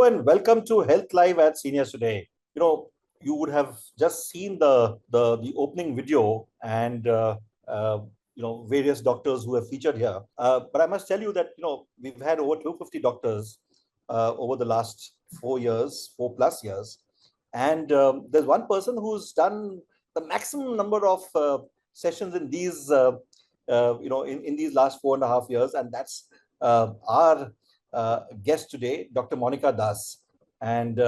Hello and welcome to Health Live at Seniors Today. You would have just seen the opening video and various doctors who have featured here. But I must tell you that we've had over 250 doctors over the last 4+ years, and there's one person who's done the maximum number of sessions in these in these last 4.5 years, and that's our guest today, Dr. Monika Dass, and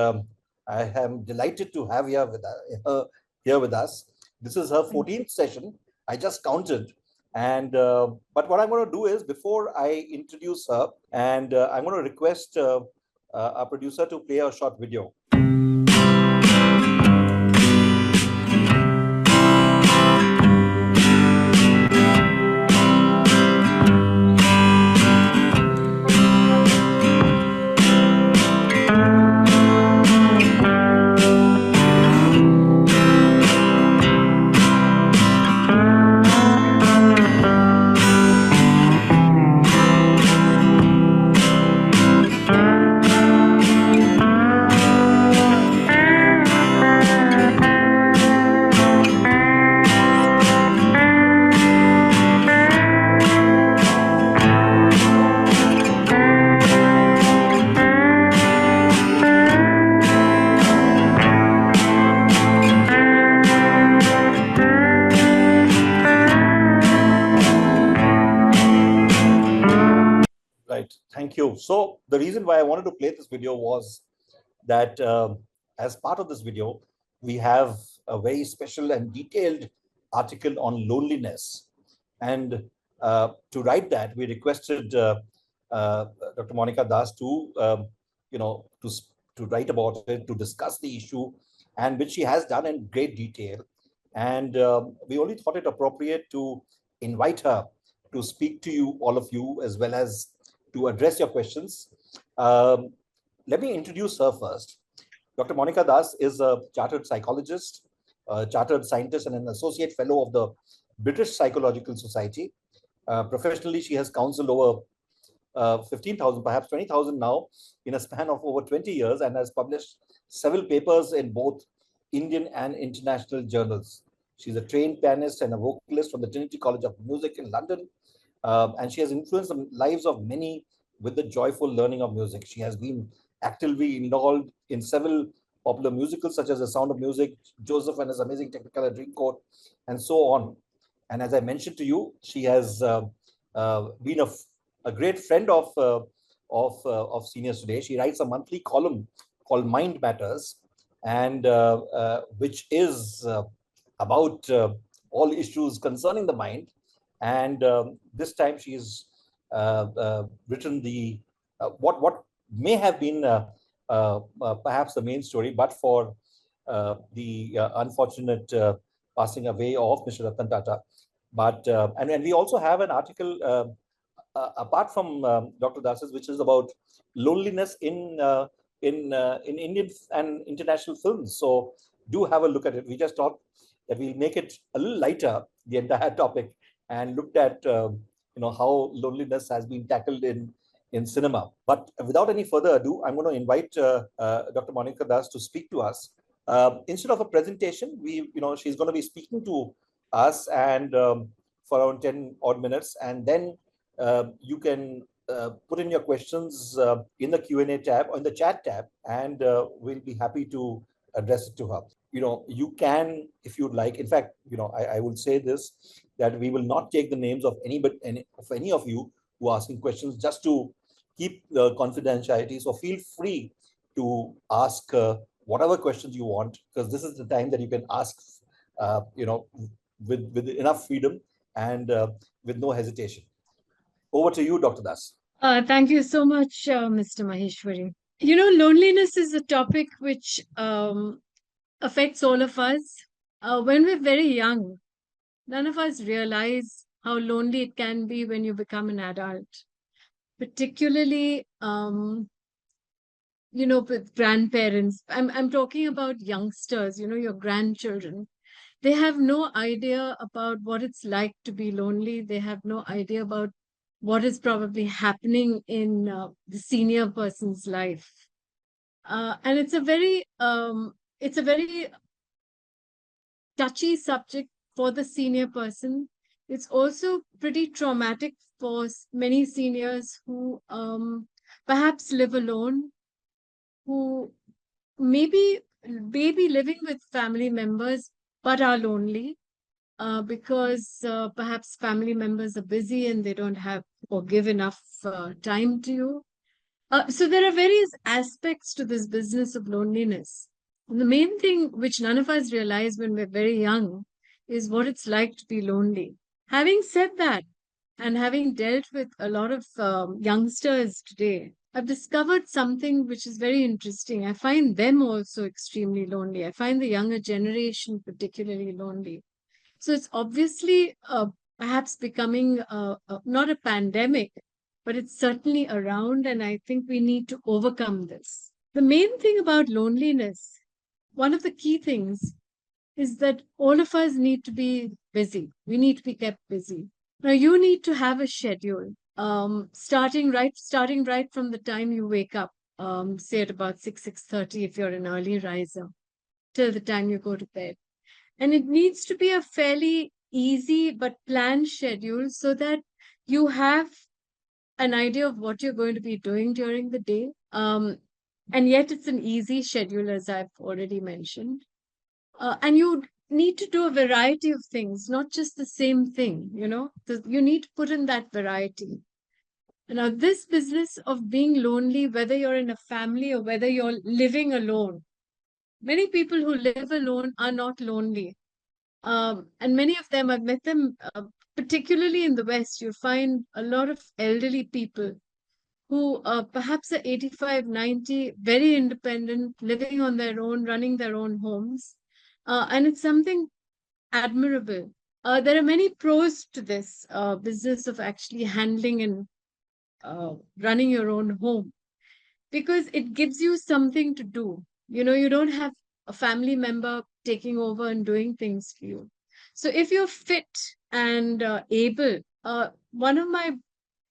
I am delighted to have her here with us. This is her 14th session. I just counted, and but what I'm going to do is, before I introduce her, and I'm going to request our producer to play a short video. Thank you. So the reason why I wanted to play this video was that as part of this video, we have a very special and detailed article on loneliness. And to write that, we requested Dr. Monika Das to write about it, to discuss the issue, and which she has done in great detail. And we only thought it appropriate to invite her to speak to you, all of you, as well as to address your questions. Let me introduce her first. Dr. Monika Das is a Chartered Psychologist, a Chartered Scientist, and an Associate Fellow of the British Psychological Society. Professionally, she has counseled over 15,000, perhaps 20,000 now, in a span of over 20 years, and has published several papers in both Indian and international journals. She's a trained pianist and a vocalist from the Trinity College of Music in London. And she has influenced the lives of many with the joyful learning of music. She has been actively involved in several popular musicals, such as The Sound of Music, Joseph and His Amazing Technicolour Dreamcoat, and so on. And as I mentioned to you, she has been a great friend of Seniors Today. She writes a monthly column called Mind Matters, and which is about all issues concerning the mind. And this time she's written the what may have been perhaps the main story, but for the unfortunate passing away of Mr. Ratan Tata. But and we also have an article apart from Dr. Das's, which is about loneliness in Indian and international films. So do have a look at it. We just thought that we'll make it a little lighter, the entire topic, and looked at how loneliness has been tackled in cinema. But without any further ado, I'm going to invite Dr. Monika Das to speak to us. Instead of a presentation, she's going to be speaking to us and for around 10 odd minutes, and then you can put in your questions in the Q&A tab or in the chat tab, and we'll be happy to address it to her. You can, if you'd like. In fact, I will say this, that we will not take the names of any of you who are asking questions, just to keep the confidentiality. So feel free to ask whatever questions you want, because this is the time that you can ask, with enough freedom and with no hesitation. Over to you, Dr. Das. Thank you so much, Mr. Maheshwari. Loneliness is a topic which affects all of us. When we're very young, none of us realize how lonely it can be when you become an adult, particularly, with grandparents. I'm talking about youngsters, your grandchildren. They have no idea about what it's like to be lonely. They have no idea about what is probably happening in the senior person's life. And it's a very touchy subject for the senior person. It's also pretty traumatic for many seniors who perhaps live alone, who maybe maybe living with family members but are lonely, because perhaps family members are busy and they don't have or give enough time to you. So there are various aspects to this business of loneliness. And the main thing which none of us realize when we're very young is what it's like to be lonely. Having said that, and having dealt with a lot of youngsters today, I've discovered something which is very interesting. I find them also extremely lonely. I find the younger generation particularly lonely. So it's obviously perhaps becoming not a pandemic, but it's certainly around, and I think we need to overcome this. The main thing about loneliness, one of the key things, is that all of us need to be busy. We need to be kept busy. Now, you need to have a schedule, starting right from the time you wake up, say at about 6:30 if you're an early riser, till the time you go to bed. And it needs to be a fairly easy but planned schedule so that you have an idea of what you're going to be doing during the day. And yet it's an easy schedule, as I've already mentioned. And you need to do a variety of things, not just the same thing, you know. You need to put in that variety. Now, this business of being lonely, whether you're in a family or whether you're living alone, many people who live alone are not lonely. And many of them, I've met them, particularly in the West, you find a lot of elderly people who perhaps are 85, 90, very independent, living on their own, running their own homes. And it's something admirable. There are many pros to this business of actually handling and running your own home, because it gives you something to do. You know, you don't have a family member taking over and doing things for you. So if you're fit and able, one of my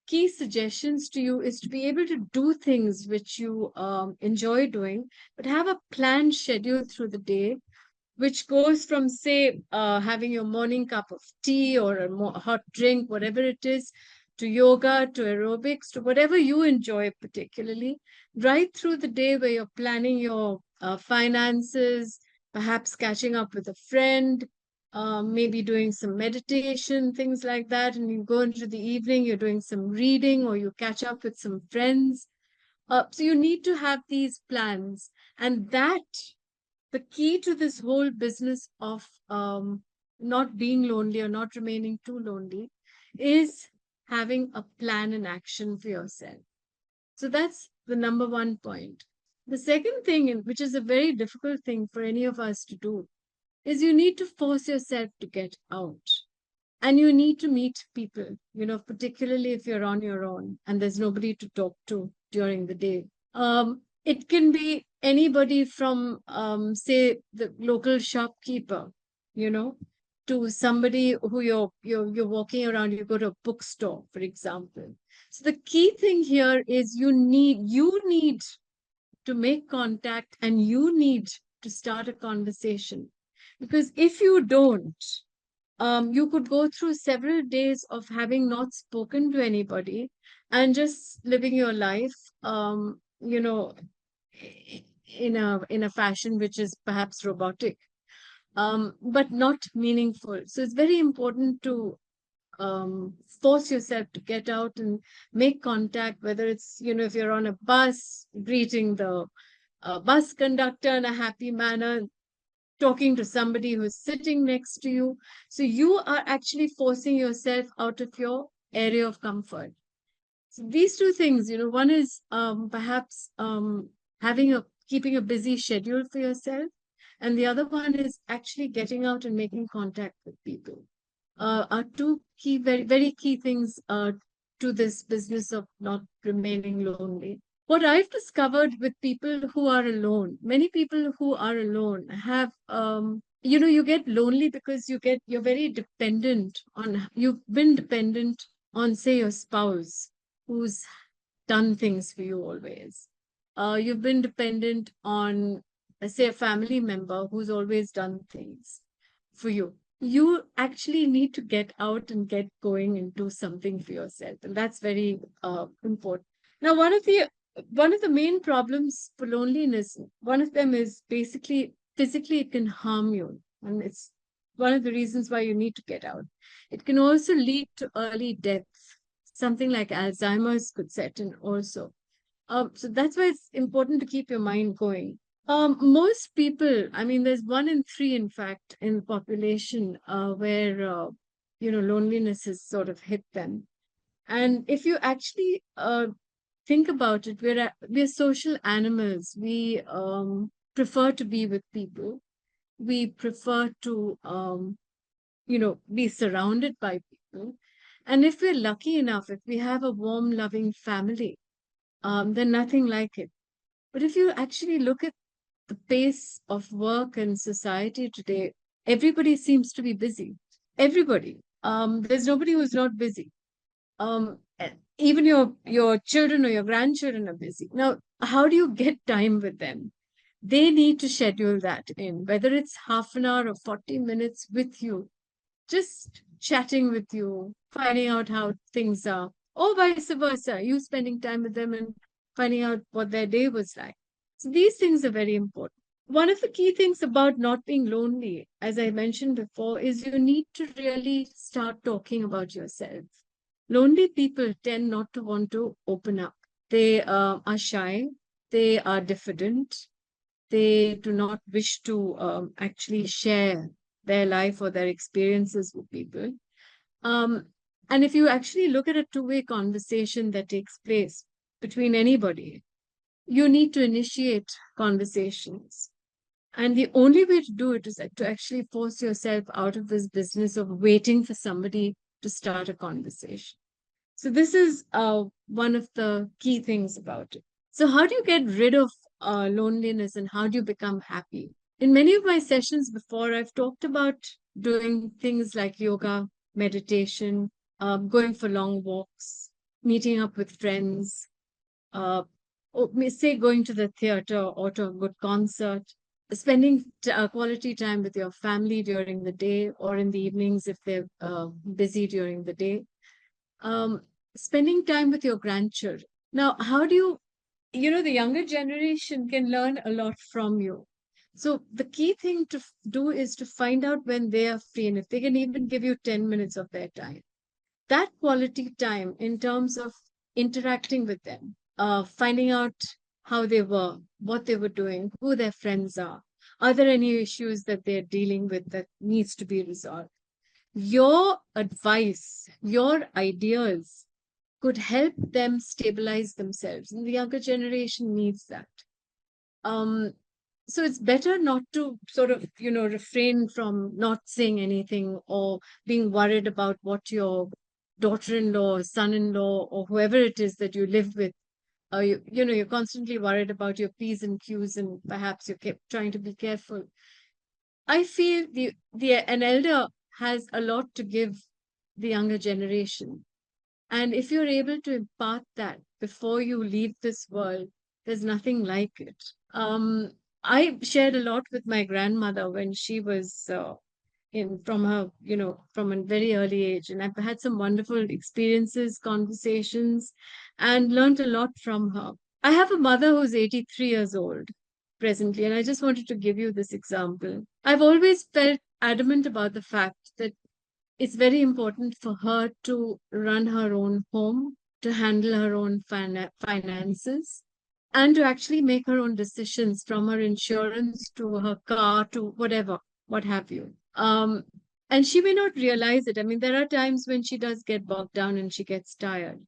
key suggestions to you is to be able to do things which you enjoy doing, but have a planned schedule through the day, which goes from, say, having your morning cup of tea or a hot drink, whatever it is, to yoga, to aerobics, to whatever you enjoy particularly, right through the day where you're planning your finances, perhaps catching up with a friend, maybe doing some meditation, things like that. And you go into the evening, you're doing some reading or you catch up with some friends. So you need to have these plans. And that the key to this whole business of not being lonely or not remaining too lonely is having a plan and action for yourself. So that's the number one point. The second thing, which is a very difficult thing for any of us to do, is you need to force yourself to get out. And you need to meet people, you know, particularly if you're on your own and there's nobody to talk to during the day. It can be anybody from, say, the local shopkeeper, you know, to somebody who you're walking around. You go to a bookstore, for example. So the key thing here is you need to make contact and you need to start a conversation, because if you don't, you could go through several days of having not spoken to anybody and just living your life, you know, in a fashion which is perhaps robotic, but not meaningful. So it's very important to force yourself to get out and make contact, whether it's, you know, if you're on a bus, greeting the bus conductor in a happy manner, talking to somebody who's sitting next to you. So you are actually forcing yourself out of your area of comfort. So these two things, you know, one is perhaps keeping a busy schedule for yourself, and the other one is actually getting out and making contact with people. Are two key, very, very key things to this business of not remaining lonely. What I've discovered with people who are alone, many people who are alone have, you know, you get lonely because you're very dependent on, you've been dependent on, say, your spouse, who's done things for you always. You've been dependent on, say, a family member who's always done things for you. You actually need to get out and get going and do something for yourself, and that's very important. Now, one of the main problems for loneliness, one of them is basically physically it can harm you, and it's one of the reasons why you need to get out. It can also lead to early death. Something like Alzheimer's could set in also. So that's why it's important to keep your mind going. Most people, I mean, there's 1 in 3, in fact, in the population where loneliness has sort of hit them. And if you actually think about it, we're social animals. We prefer to be with people. We prefer to be surrounded by people. And if we're lucky enough, if we have a warm, loving family, then nothing like it. But if you actually look at the pace of work and society today, everybody seems to be busy. Everybody. There's nobody who's not busy. Even your children or your grandchildren are busy. Now, how do you get time with them? They need to schedule that in, whether it's half an hour or 40 minutes with you, just chatting with you, finding out how things are, or vice versa, you spending time with them and finding out what their day was like. So these things are very important. One of the key things about not being lonely, as I mentioned before, is you need to really start talking about yourself. Lonely people tend not to want to open up. They are shy, they are diffident, they do not wish to actually share their life or their experiences with people. And if you actually look at a two-way conversation that takes place between anybody, you need to initiate conversations. And the only way to do it is to actually force yourself out of this business of waiting for somebody to start a conversation. So this is one of the key things about it. So how do you get rid of loneliness and how do you become happy? In many of my sessions before, I've talked about doing things like yoga, meditation, going for long walks, meeting up with friends, or say going to the theater or to a good concert, spending quality time with your family during the day or in the evenings if they're busy during the day. Spending time with your grandchildren. Now, how do the younger generation can learn a lot from you. So the key thing to do is to find out when they are free and if they can even give you 10 minutes of their time. That quality time in terms of interacting with them, finding out how they were, what they were doing, who their friends are there any issues that they're dealing with that needs to be resolved? Your advice, your ideas could help them stabilize themselves. And the younger generation needs that. So it's better not to sort of, refrain from not saying anything or being worried about what your daughter-in-law, son-in-law, or whoever it is that you live with. You're constantly worried about your P's and Q's, and perhaps you're trying to be careful. I feel an elder has a lot to give the younger generation. And if you're able to impart that before you leave this world, there's nothing like it. I shared a lot with my grandmother when she was from a very early age. And I've had some wonderful experiences, conversations, and learned a lot from her. I have a mother who's 83 years old presently, and I just wanted to give you this example. I've always felt adamant about the fact that it's very important for her to run her own home, to handle her own finances, and to actually make her own decisions from her insurance to her car to whatever, what have you. And she may not realize it. I mean, there are times when she does get bogged down and she gets tired.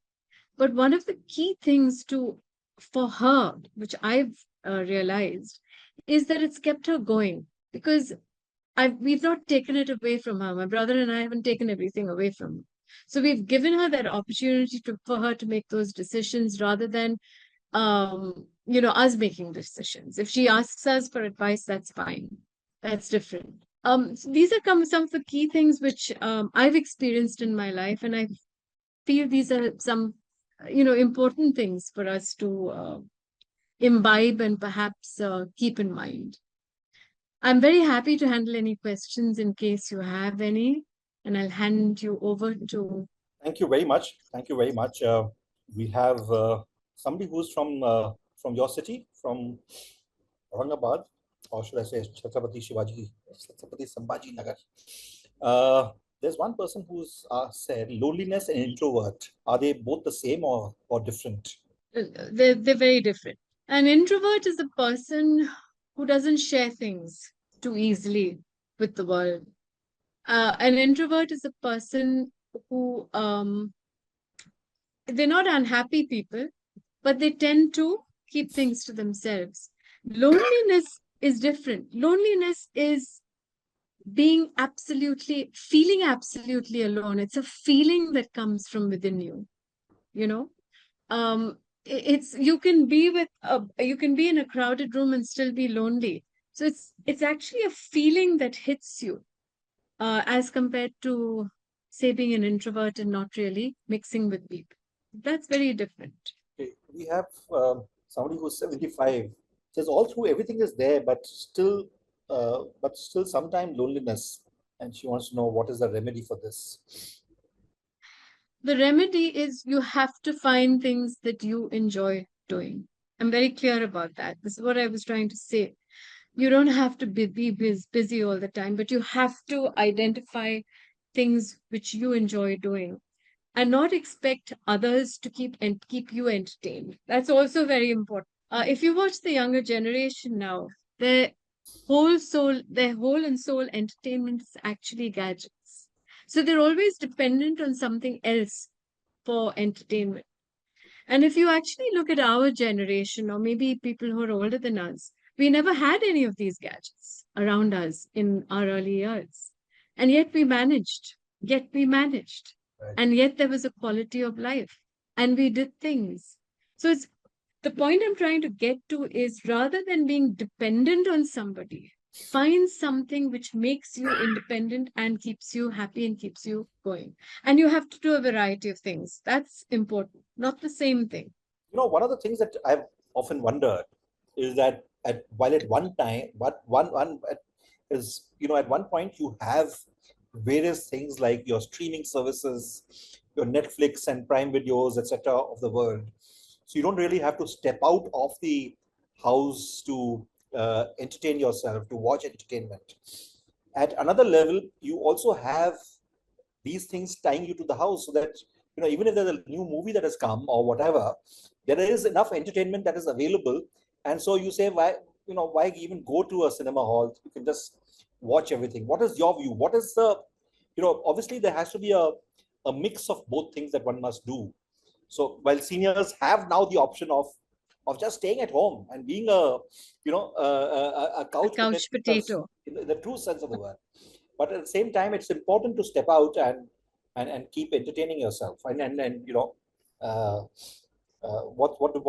But one of the key things for her, which I've realized, is that it's kept her going because we've not taken it away from her. My brother and I haven't taken everything away from her. So we've given her that opportunity for her to make those decisions rather than, us making decisions. If she asks us for advice, that's fine. That's different. So these are some of the key things which I've experienced in my life, and I feel these are some, important things for us to imbibe and perhaps keep in mind. I'm very happy to handle any questions in case you have any, and I'll hand you over to. Thank you very much. Thank you very much. We have somebody who's from your city, from Aurangabad, or should I say Chhatrapati Sambhaji Nagar. There's one person who's said loneliness and introvert. Are they both the same or different? They're very different. An introvert is a person who doesn't share things too easily with the world. An introvert is a person who they're not unhappy people, but they tend to keep things to themselves. Loneliness is different. Loneliness is feeling absolutely alone. It's a feeling that comes from within you, you know. It's you can be in a crowded room and still be lonely. So it's actually a feeling that hits you, as compared to, say, being an introvert and not really mixing with people. That's very different. Okay. We have somebody who's 75. Says all through everything is there, but still sometimes loneliness. And she wants to know what is the remedy for this. The remedy is you have to find things that you enjoy doing. I'm very clear about that. This is what I was trying to say. You don't have to be busy all the time, but you have to identify things which you enjoy doing and not expect others to keep you entertained. That's also very important. If you watch the younger generation now, their whole and soul entertainment is actually gadgets. So they're always dependent on something else for entertainment. And if you actually look at our generation, or maybe people who are older than us, we never had any of these gadgets around us in our early years. And yet we managed. Right. And yet there was a quality of life. And we did things. So the point I'm trying to get to is, rather than being dependent on somebody, find something which makes you independent and keeps you happy and keeps you going. And you have to do a variety of things. That's important, not the same thing. One of the things that I've often wondered is that at one point you have various things like your streaming services, your Netflix and Prime Videos, etc. of the world. So you don't really have to step out of the house to entertain yourself, to watch entertainment. At another level, you also have these things tying you to the house, so that even if there's a new movie that has come or whatever, there is enough entertainment that is available. And so you say, why even go to a cinema hall? You can just watch everything. What is your view? What is the, obviously there has to be a mix of both things that one must do. So while seniors have now the option of just staying at home and being a couch potato in the true sense of the word, but at the same time, it's important to step out and keep entertaining yourself. What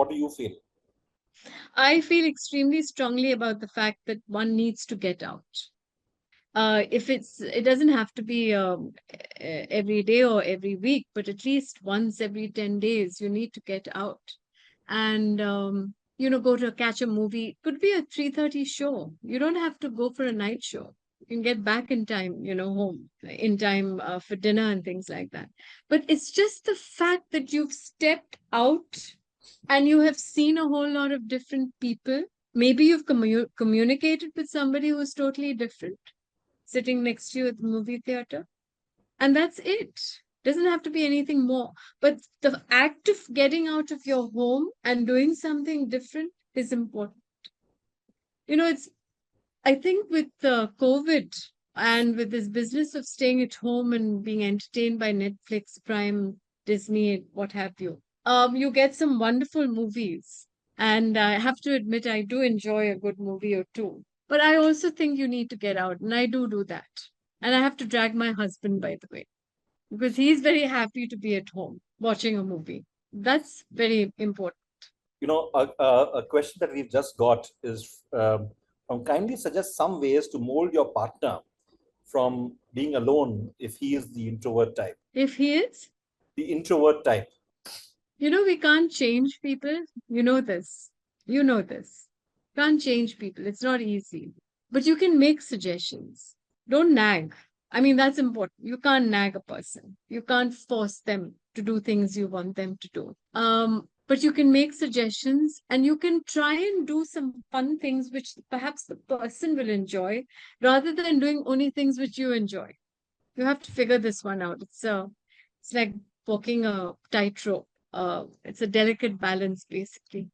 do you feel? I feel extremely strongly about the fact that one needs to get out. It doesn't have to be every day or every week, but at least once every 10 days, you need to get out and, go to catch a movie. Could be a 3:30 show. You don't have to go for a night show. You can get back in time, home in time for dinner and things like that. But it's just the fact that you've stepped out and you have seen a whole lot of different people. Maybe you've communicated with somebody who's totally different, sitting next to you at the movie theater. And that's it. Doesn't have to be anything more. But the act of getting out of your home and doing something different is important. I think with COVID and with this business of staying at home and being entertained by Netflix, Prime, Disney, what have you, you get some wonderful movies. And I have to admit, I do enjoy a good movie or two. But I also think you need to get out, and I do that. And I have to drag my husband, by the way, because he's very happy to be at home watching a movie. That's very important. A question that we've just got is kindly suggest some ways to mold your partner from being alone if he is the introvert type. If he is? The introvert type. We can't change people. You know this. You know this. Can't change people. It's not easy. But you can make suggestions. Don't nag. I mean, that's important. You can't nag a person. You can't force them to do things you want them to do. But you can make suggestions and you can try and do some fun things which perhaps the person will enjoy rather than doing only things which you enjoy. You have to figure this one out. It's like walking a tightrope. It's a delicate balance, basically.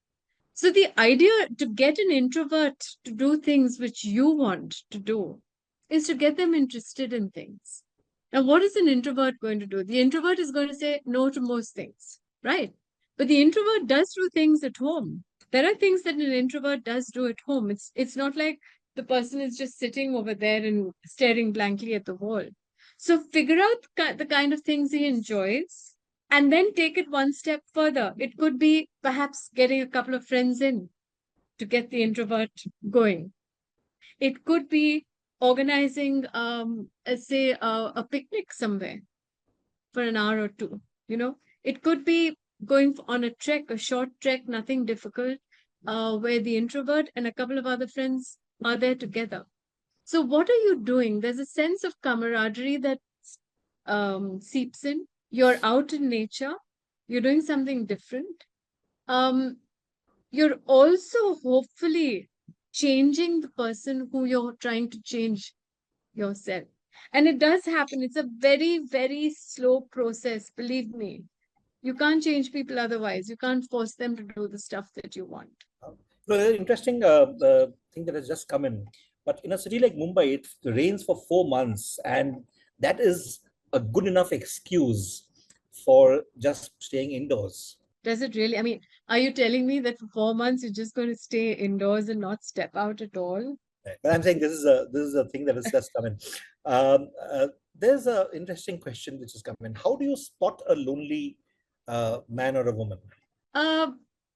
So the idea to get an introvert to do things which you want to do is to get them interested in things. Now, what is an introvert going to do? The introvert is going to say no to most things, right? But the introvert does do things at home. There are things that an introvert does do at home. It's not like the person is just sitting over there and staring blankly at the wall. So figure out the kind of things he enjoys and then take it one step further. It could be perhaps getting a couple of friends in to get the introvert going. It could be organizing, say, a picnic somewhere for an hour or two. It could be going on a trek, a short trek, nothing difficult, where the introvert and a couple of other friends are there together. So what are you doing? There's a sense of camaraderie that seeps in. You're out in nature. You're doing something different. You're also hopefully changing the person who you're trying to change yourself. And it does happen. It's a very, very slow process. Believe me. You can't change people otherwise. You can't force them to do the stuff that you want. Interesting thing that has just come in. But in a city like Mumbai, it rains for 4 months, and that is a good enough excuse for just staying indoors. Does it really? I mean, are you telling me that for 4 months you're just going to stay indoors and not step out at all? Right. But I'm saying this is a thing that has just come in. There's an interesting question which has come in. How do you spot a lonely man or a woman?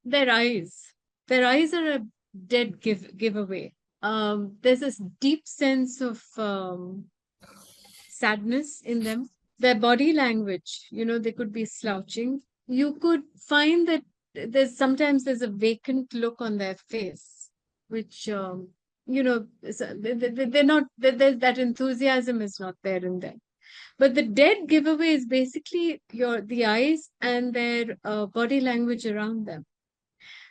Their eyes. Their eyes are a dead giveaway. There's this deep sense of sadness in them. Their body language, they could be slouching. You could find that sometimes there's a vacant look on their face, which they're not. That enthusiasm is not there in them. But the dead giveaway is basically the eyes and their body language around them.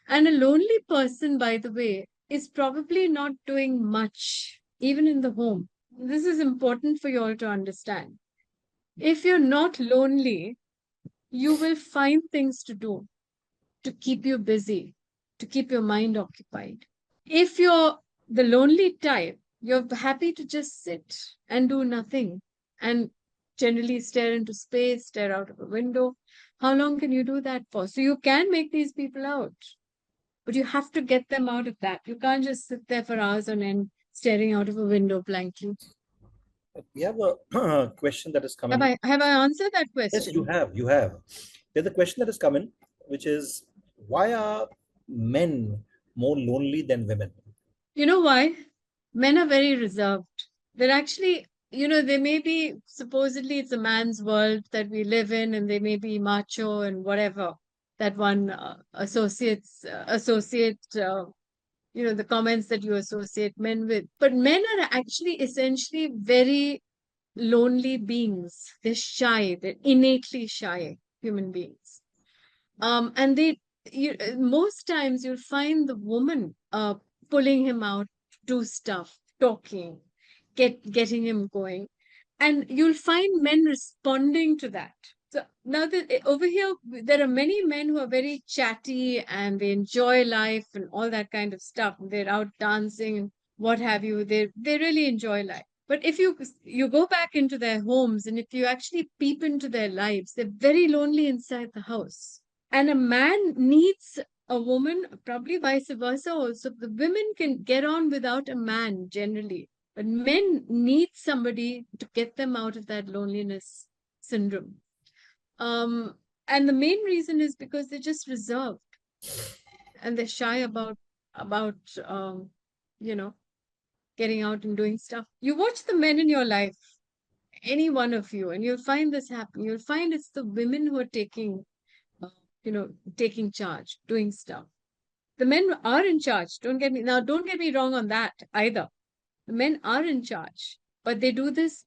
And a lonely person, by the way, is probably not doing much, even in the home. This is important for you all to understand. If you're not lonely, you will find things to do to keep you busy, to keep your mind occupied. If you're the lonely type, you're happy to just sit and do nothing and generally stare into space, stare out of a window. How long can you do that for? So you can make these people out, but you have to get them out of that. You can't just sit there for hours on end staring out of a window blankly. We have a question that has come in. Have I answered that question? Yes, you have. You have. There's a question that has come in, which is, why are men more lonely than women? You know why? Men are very reserved. They're actually, they may be, supposedly it's a man's world that we live in, and they may be macho and whatever that one associates, the comments that you associate men with. But men are actually essentially very lonely beings. They're shy. They're innately shy human beings. And most times you'll find the woman pulling him out, do stuff, talking, getting him going. And you'll find men responding to that. So now over here, there are many men who are very chatty and they enjoy life and all that kind of stuff. They're out dancing and what have you. They really enjoy life. But if you go back into their homes and if you actually peep into their lives, they're very lonely inside the house. And a man needs a woman, probably vice versa also. The women can get on without a man generally, but men need somebody to get them out of that loneliness syndrome. And the main reason is because they're just reserved and they're shy about getting out and doing stuff. You watch the men in your life, any one of you, and you'll find this happen. You'll find it's the women who are taking charge, doing stuff. The men are in charge. Don't get me wrong on that either. The men are in charge, but they do this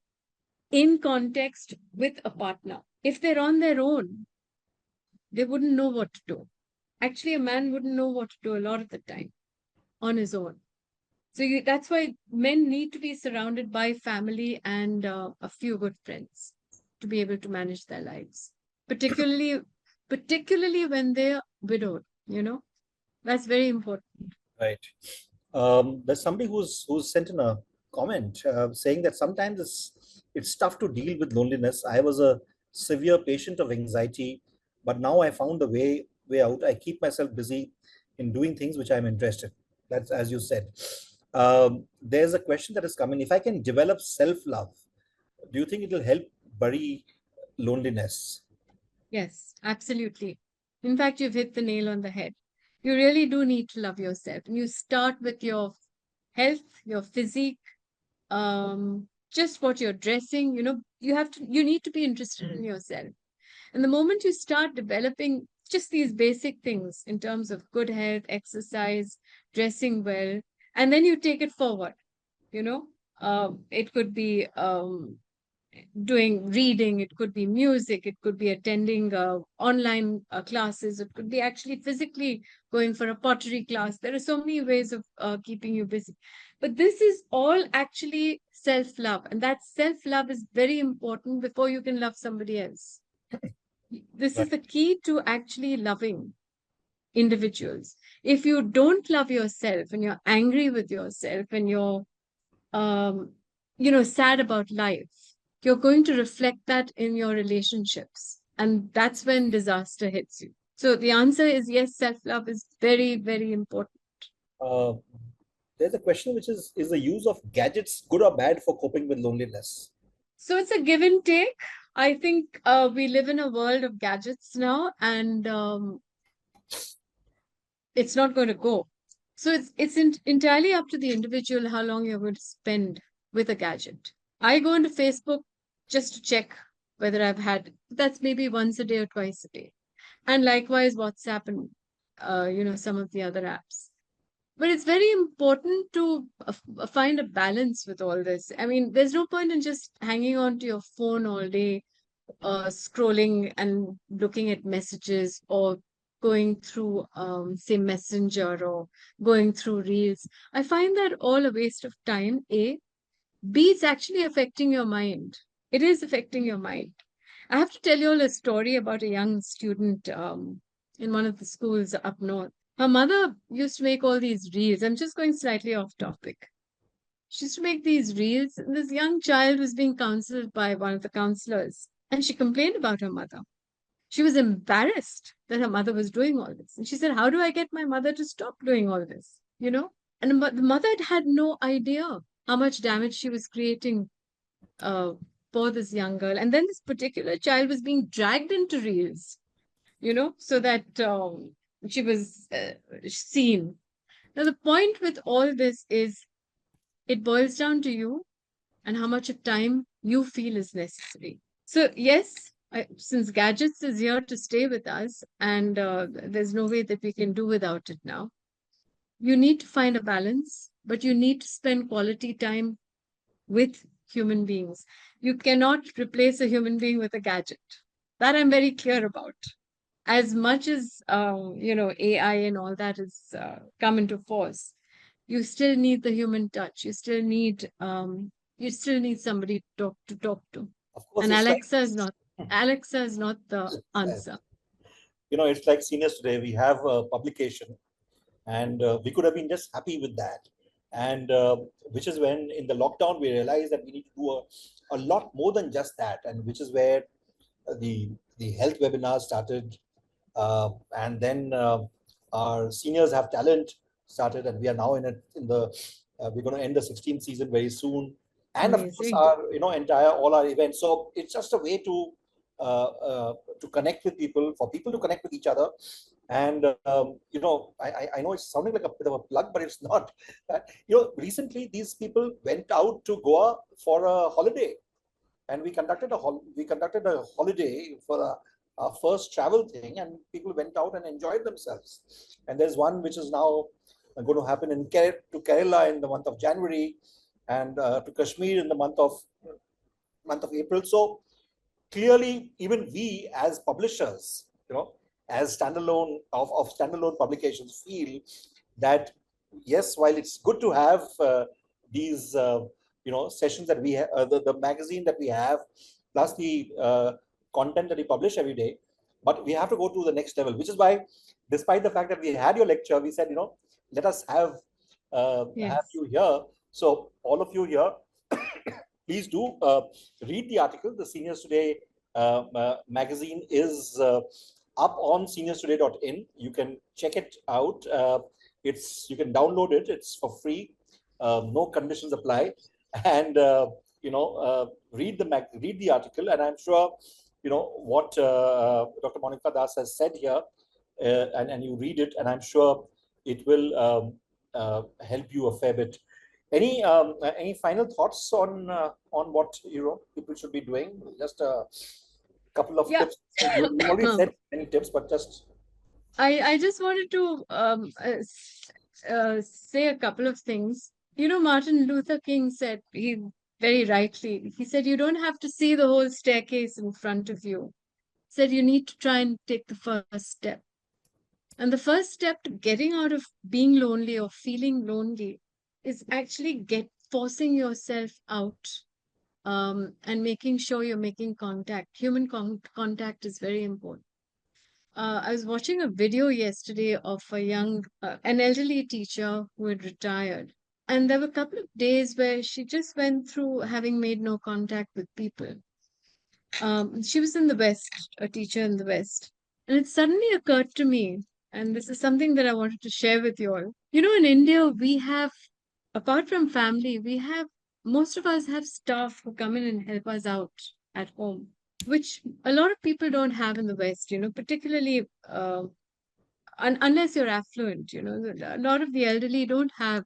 in context with a partner. If they're on their own, they wouldn't know what to do. Actually, a man wouldn't know what to do a lot of the time on his own. So that's why men need to be surrounded by family and a few good friends to be able to manage their lives, particularly when they're widowed. That's very important. Right. There's somebody who's sent in a comment saying that sometimes it's tough to deal with loneliness. I was a severe patient of anxiety, but now I found a way out. I keep myself busy in doing things which I'm interested. That's as you said. There's a question that is coming. If I can develop self-love, do you think it will help bury loneliness? Yes, absolutely. In fact, you've hit the nail on the head. You really do need to love yourself. And you start with your health, your physique, just what you're dressing. You need to be interested in yourself. And the moment you start developing just these basic things in terms of good health, exercise, dressing well, and then you take it forward, it could be doing reading, it could be music, it could be attending online classes, it could be actually physically going for a pottery class. There are so many ways of keeping you busy. But this is all actually self-love, and that self-love is very important before you can love somebody else. This is the key to actually loving individuals. If you don't love yourself and you're angry with yourself and you're sad about life, you're going to reflect that in your relationships. And that's when disaster hits you. So the answer is yes, self-love is very, very important. There's a question which is the use of gadgets good or bad for coping with loneliness? So it's a give and take. I think we live in a world of gadgets now, and it's not going to go. So it's entirely up to the individual how long you're going to spend with a gadget. I go into Facebook just to check whether I've had, that's maybe once a day or twice a day. And likewise, WhatsApp and, some of the other apps. But it's very important to find a balance with all this. I mean, there's no point in just hanging on to your phone all day, scrolling and looking at messages or going through, say, Messenger or going through Reels. I find that all a waste of time, A. B, it's actually affecting your mind. It is affecting your mind. I have to tell you all a story about a young student in one of the schools up north. Her mother used to make all these reels. I'm just going slightly off topic. She used to make these reels, and this young child was being counseled by one of the counselors, and she complained about her mother. She was embarrassed that her mother was doing all this. And she said, how do I get my mother to stop doing all this? And the mother had no idea how much damage she was creating for this young girl. And then this particular child was being dragged into reels, so that she was seen. Now, the point with all this is it boils down to you and how much of time you feel is necessary. So, yes, since gadgets is here to stay with us and there's no way that we can do without it now, you need to find a balance, but you need to spend quality time with human beings. You cannot replace a human being with a gadget. That I'm very clear about. As much as, AI and all that has come into force, you still need the human touch. You still need somebody to talk to. Of course, and Alexa is not the answer. It's like seniors today. We have a publication, and we could have been just happy with that. And which is when in the lockdown we realized that we need to do a lot more than just that, and which is where the health webinar started, and then our seniors have talent started, and we are now we're going to end the 16th season very soon, and Amazing. of course our all our events. So it's just a way to connect with people, for people to connect with each other. And I know it's sounding like a bit of a plug, but it's not. Recently these people went out to Goa for a holiday, and we conducted a holiday for our first travel thing, and people went out and enjoyed themselves. And there's one which is now going to happen to Kerala in the month of January, and to Kashmir in the month of April. So clearly, even we as publishers, as of standalone publications, feel that yes, while it's good to have these sessions that we have, the magazine that we have, plus the content that we publish every day, but we have to go to the next level, which is why, despite the fact that we had your lecture, we said, let us have you here. So all of you here, please do read the article. The Seniors Today magazine is up on seniorstoday.in. You can check it out. You can download it. It's for free. No conditions apply. And read the article. And I'm sure what Dr. Monika Das has said here, and you read it, and I'm sure it will help you a fair bit. Any final thoughts on what people should be doing? Just a couple of tips. You already said many tips, but just I just wanted to say a couple of things. Martin Luther King said, he very rightly, he said, you don't have to see the whole staircase in front of you. He said you need to try and take the first step. And the first step to getting out of being lonely or feeling lonely is actually forcing yourself out and making sure you're making contact. Human contact is very important. I was watching a video yesterday of an elderly teacher who had retired. And there were a couple of days where she just went through having made no contact with people. She was in the West, a teacher in the West. And it suddenly occurred to me, and this is something that I wanted to share with you all. In India, we have, apart from family, most of us have staff who come in and help us out at home, which a lot of people don't have in the West, particularly unless you're affluent, a lot of the elderly don't have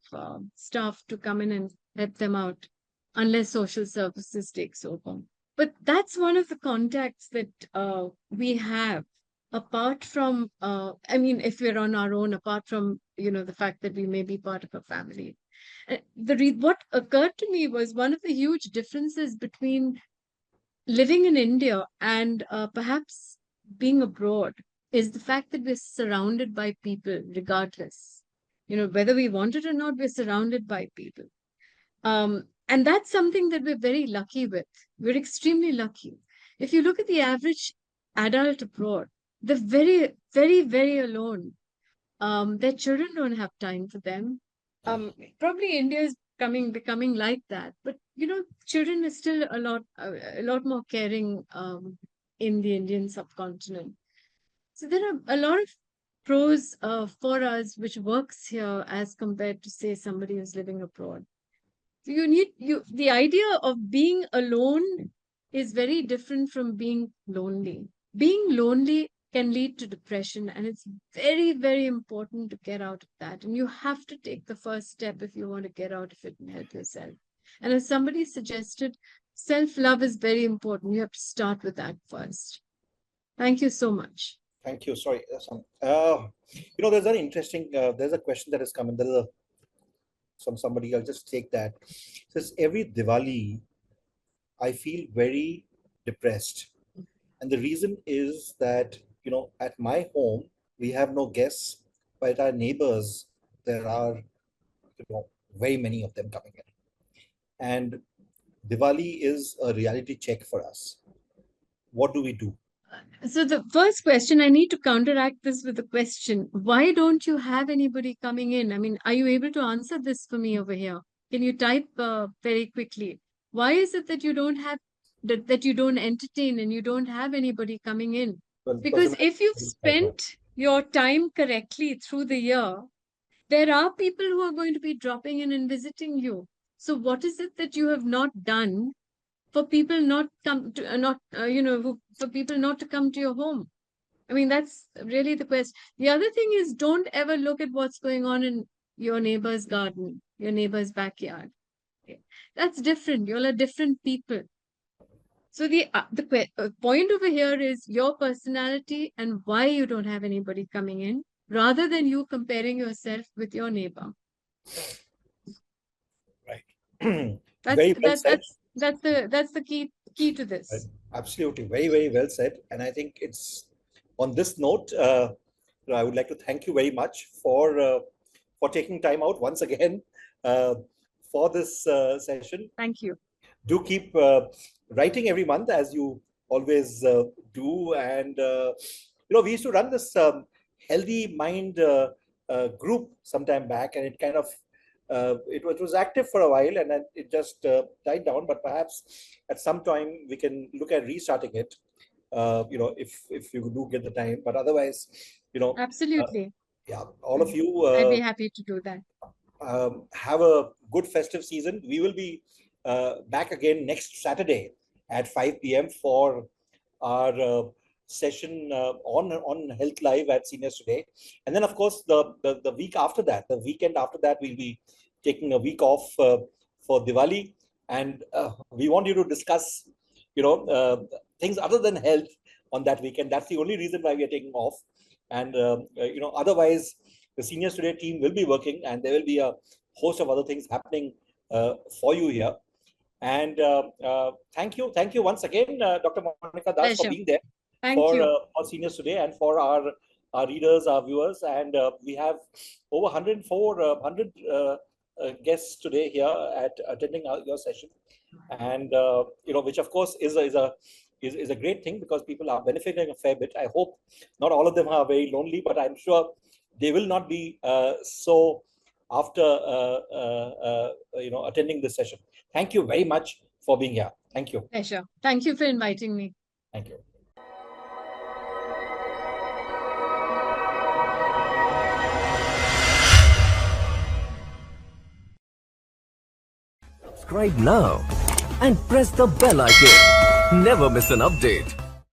staff to come in and help them out unless social services takes over. But that's one of the contacts that we have, apart from, if we're on our own, apart from, the fact that we may be part of a family. What occurred to me was one of the huge differences between living in India and perhaps being abroad is the fact that we're surrounded by people regardless. Whether we want it or not, we're surrounded by people. And that's something that we're very lucky with. We're extremely lucky. If you look at the average adult abroad, they're very, very, very alone. Their children don't have time for them. Probably India is becoming like that, but children are still a lot more caring in the Indian subcontinent. So there are a lot of pros for us which works here as compared to, say, somebody who's living abroad. So the idea of being alone is very different from being lonely. Being lonely can lead to depression, and it's very, very important to get out of that. And you have to take the first step if you want to get out of it and help yourself. And as somebody suggested, self-love is very important. You have to start with that first. Thank you so much. Thank you. Sorry. There's an interesting, there's a question that has come in. There's from somebody, I'll just take that. It says, every Diwali, I feel very depressed. And the reason is that, at my home, we have no guests, but at our neighbors, there are, very many of them coming in. And Diwali is a reality check for us. What do we do? So the first question, I need to counteract this with a question. Why don't you have anybody coming in? Are you able to answer this for me over here? Can you type very quickly? Why is it that you don't have, that you don't entertain and you don't have anybody coming in? Well, because if you've spent your time correctly through the year, there are people who are going to be dropping in and visiting you. So what is it that you have not done for people not come to for people not to come to your home? That's really the question. The other thing is, don't ever look at what's going on in your neighbor's garden, your neighbor's backyard. Okay. That's different. You're a different people. So the point over here is your personality and why you don't have anybody coming in, rather than you comparing yourself with your neighbor. Right. That's Very well that said. that's the key to Right. this. Absolutely. Very, very well said. And I think it's on this note, I would like to thank you very much for taking time out once again uh, for this session. Thank you. Do keep writing every month as you always do. And, we used to run this healthy mind group sometime back, and it kind of it was active for a while, and then it just died down. But perhaps at some time we can look at restarting it. If you do get the time, but otherwise, Absolutely. yeah, all of you I'd be happy to do that. have a good festive season. We will be back again next Saturday at 5 p.m. for our session on Health Live at Seniors Today. And then, of course, the week after that, the weekend after that, we'll be taking a week off for Diwali. And we want you to discuss, things other than health on that weekend. That's the only reason why we are taking off. And, otherwise, the Seniors Today team will be working, and there will be a host of other things happening for you here. And thank you once again, Dr. Monika Das, for being there for Seniors Today and for our readers, our viewers. And we have over 100 guests today here at attending your session, and which of course is a great thing, because people are benefiting a fair bit. I hope not all of them are very lonely, but I'm sure they will not be so after attending this session. Thank you very much for being here. Thank you. Pleasure. Thank you for inviting me. Thank you. Subscribe now and press the bell icon. Never miss an update.